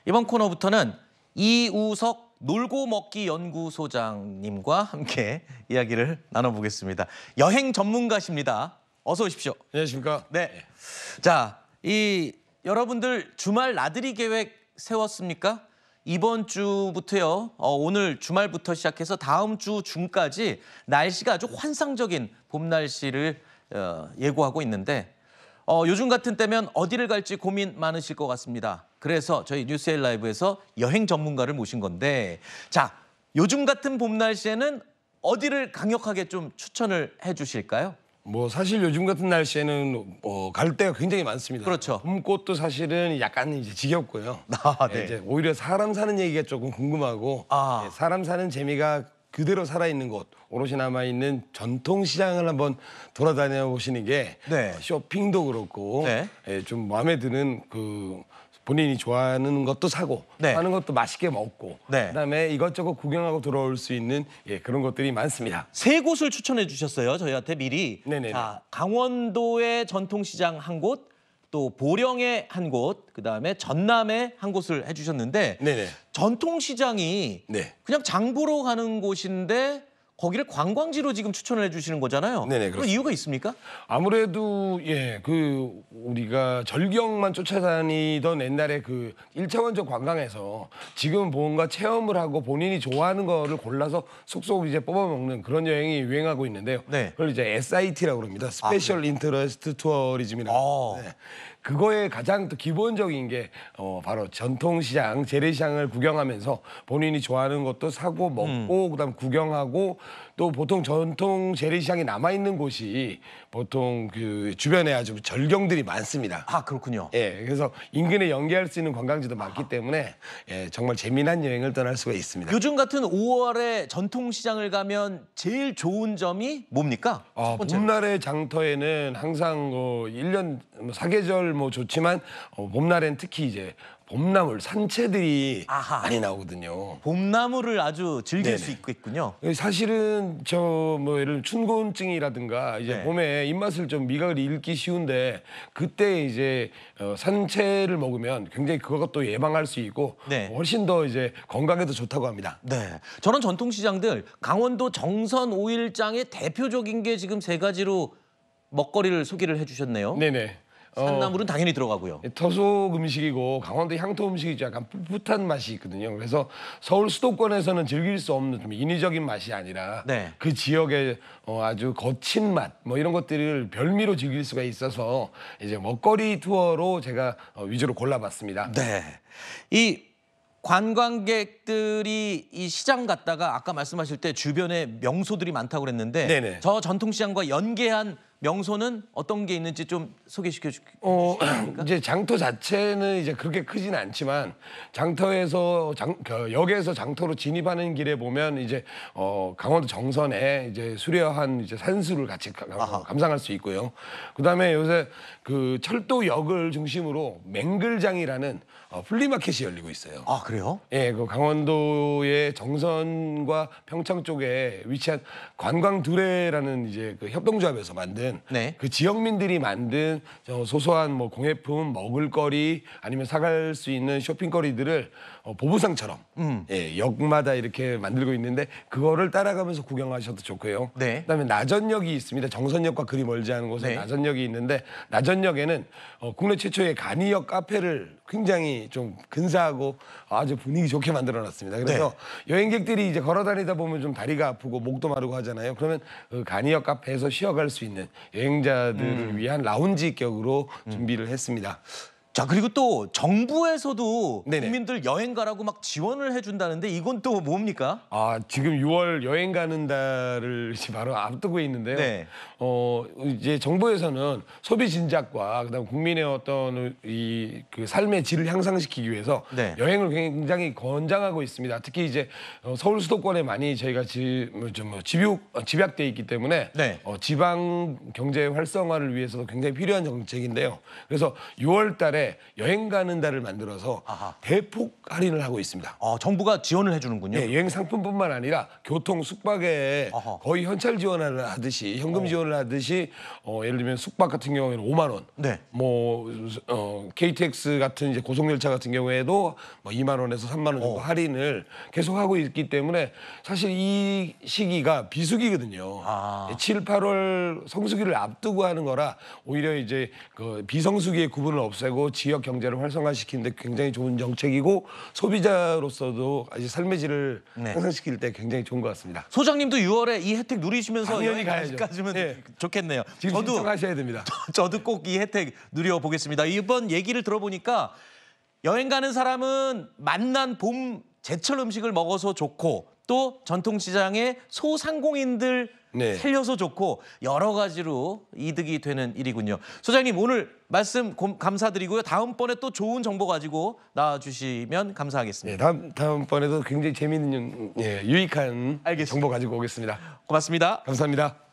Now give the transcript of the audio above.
이번 코너부터는 이우석 놀고 먹기 연구소장님과 함께 이야기를 나눠보겠습니다. 여행 전문가십니다. 어서 오십시오. 안녕하십니까? 네. 자, 여러분들 주말 나들이 계획 세웠습니까? 이번 주부터요. 오늘 주말부터 시작해서 다음 주 중까지 날씨가 아주 환상적인 봄 날씨를 예고하고 있는데 요즘 같은 때면 어디를 갈지 고민 많으실 것 같습니다. 그래서 저희 뉴스에일 라이브에서 여행 전문가를 모신 건데 자, 요즘 같은 봄 날씨에는 어디를 강력하게 좀 추천을 해 주실까요? 뭐 사실 요즘 같은 날씨에는 갈 데가 굉장히 많습니다. 그렇죠. 봄꽃도 사실은 약간 이제 지겹고요. 네. 이제 오히려 사람 사는 얘기가 조금 궁금하고 사람 사는 재미가 그대로 살아있는 곳, 오롯이 남아있는 전통시장을 한번 돌아다녀 보시는 게 쇼핑도 그렇고 좀 마음에 드는 본인이 좋아하는 것도 사고 사는 것도 맛있게 먹고 그다음에 이것저것 구경하고 돌아올 수 있는 그런 것들이 많습니다. 세 곳을 추천해 주셨어요. 저희한테 미리. 네네. 자, 강원도의 전통시장 한 곳, 또 보령의 한 곳, 그다음에 전남의 한 곳을 해주셨는데 전통시장이 그냥 장 보러 가는 곳인데 거기를 관광지로 지금 추천을 해주시는 거잖아요. 그런 이유가 있습니까? 아무래도 우리가 절경만 쫓아다니던 옛날에 그 1차원적 관광에서 지금 뭔가 체험을 하고 본인이 좋아하는 거를 골라서 속속 이제 뽑아먹는 그런 여행이 유행하고 있는데요. 그걸 이제 SIT라고 합니다. 스페셜 인터레스트 투어리즘이라고. 그거의 가장 또 기본적인 게 바로 전통시장, 재래시장을 구경하면서 본인이 좋아하는 것도 사고 먹고 그다음 구경하고 또 보통 전통 재래시장이 남아있는 곳이 보통 그 주변에 아주 절경들이 많습니다. 그렇군요. 그래서 인근에 연계할 수 있는 관광지도 많기 때문에 정말 재미난 여행을 떠날 수가 있습니다. 요즘 같은 5월에 전통시장을 가면 제일 좋은 점이 뭡니까? 봄날의 장터에는 항상 1년 사계절 좋지만 봄날엔 특히 이제 봄나물, 산채들이 많이 나오거든요. 봄나물을 아주 즐길 수 있겠군요. 사실은 예를 들면 춘곤증이라든가 이제 봄에 입맛을 좀 미각을 잃기 쉬운데 그때 이제 산채를 먹으면 굉장히 그것도 예방할 수 있고 훨씬 더 이제 건강에도 좋다고 합니다. 저는 전통시장들 강원도 정선 5일장의 대표적인 게 지금 3가지로 먹거리를 소개를 해주셨네요. 산나물은 당연히 들어가고요. 터속 음식이고 강원도 향토 음식이 약간 풋풋한 맛이 있거든요. 그래서 서울 수도권에서는 즐길 수 없는 좀 인위적인 맛이 아니라 그 지역의 아주 거친 맛 이런 것들을 별미로 즐길 수가 있어서 이제 먹거리 투어로 제가 위주로 골라봤습니다. 이 관광객들이 이 시장 갔다가 아까 말씀하실 때 주변에 명소들이 많다고 그랬는데 저 전통시장과 연계한 명소는 어떤 게 있는지 좀 소개시켜 주시겠습니까? 이제 장터 자체는 이제 그렇게 크진 않지만 장터에서 역에서 장터로 진입하는 길에 보면 이제 강원도 정선에 이제 수려한 이제 산수를 같이 감상할 수 있고요. 그다음에 요새 그 철도역을 중심으로 맹글장이라는 플리마켓이 열리고 있어요. 그래요? 그 강원도의 정선과 평창 쪽에 위치한 관광두레라는 이제 그 협동조합에서 만든 그 지역민들이 만든 소소한 공예품, 먹을거리 아니면 사갈 수 있는 쇼핑거리들을 보부상처럼 역마다 이렇게 만들고 있는데 그거를 따라가면서 구경하셔도 좋고요. 그다음에 나전역이 있습니다. 정선역과 그리 멀지 않은 곳에 나전역이 있는데 나전역에는 국내 최초의 간이역 카페를 굉장히 좀 근사하고 아주 분위기 좋게 만들어놨습니다. 그래서 여행객들이 이제 걸어다니다 보면 좀 다리가 아프고 목도 마르고 하잖아요. 그러면 그 간이역 카페에서 쉬어갈 수 있는 여행자들을 위한 라운지격으로 준비를 했습니다. 자, 그리고 또 정부에서도 국민들 여행 가라고 막 지원을 해준다는데 이건 또 뭡니까? 지금 6월 여행 가는 달을 이제 바로 앞두고 있는데요. 이제 정부에서는 소비 진작과 그다음 국민의 어떤 그 삶의 질을 향상시키기 위해서 여행을 굉장히 권장하고 있습니다. 특히 이제 서울 수도권에 많이 저희가 집약돼 있기 때문에 지방 경제 활성화를 위해서도 굉장히 필요한 정책인데요. 그래서 6월 달에 달에 여행 가는 달을 만들어서 아하. 대폭 할인을 하고 있습니다. 정부가 지원을 해주는군요. 예, 여행 상품뿐만 아니라 교통, 숙박에 어허. 거의 현찰 지원을 하듯이 현금 지원을 하듯이 예를 들면 숙박 같은 경우에는 5만 원, 네. 뭐 KTX 같은 이제 고속열차 같은 경우에도 뭐 2만 원에서 3만 원 정도 할인을 계속 하고 있기 때문에 사실 이 시기가 비수기거든요. 7, 8월 성수기를 앞두고 하는 거라 오히려 이제 그 비성수기의 구분을 없애고 지역 경제를 활성화시키는데 굉장히 좋은 정책이고 소비자로서도 아주 삶의 질을 향상시킬 때 굉장히 좋은 것 같습니다. 소장님도 6월에 이 혜택 누리시면서 당연히 가야죠. 가시면 예. 좋겠네요. 지금 신청하셔야 됩니다. 저도 꼭 이 혜택 누려보겠습니다. 이번 얘기를 들어보니까 여행 가는 사람은 맛난 봄 제철 음식을 먹어서 좋고 또 전통시장의 소상공인들 살려서 좋고 여러 가지로 이득이 되는 일이군요. 소장님 오늘 말씀 감사드리고요. 다음번에 또 좋은 정보 가지고 나와주시면 감사하겠습니다. 다음번에도 굉장히 재미있는 유익한 알겠습니다. 정보 가지고 오겠습니다. 고맙습니다. 감사합니다.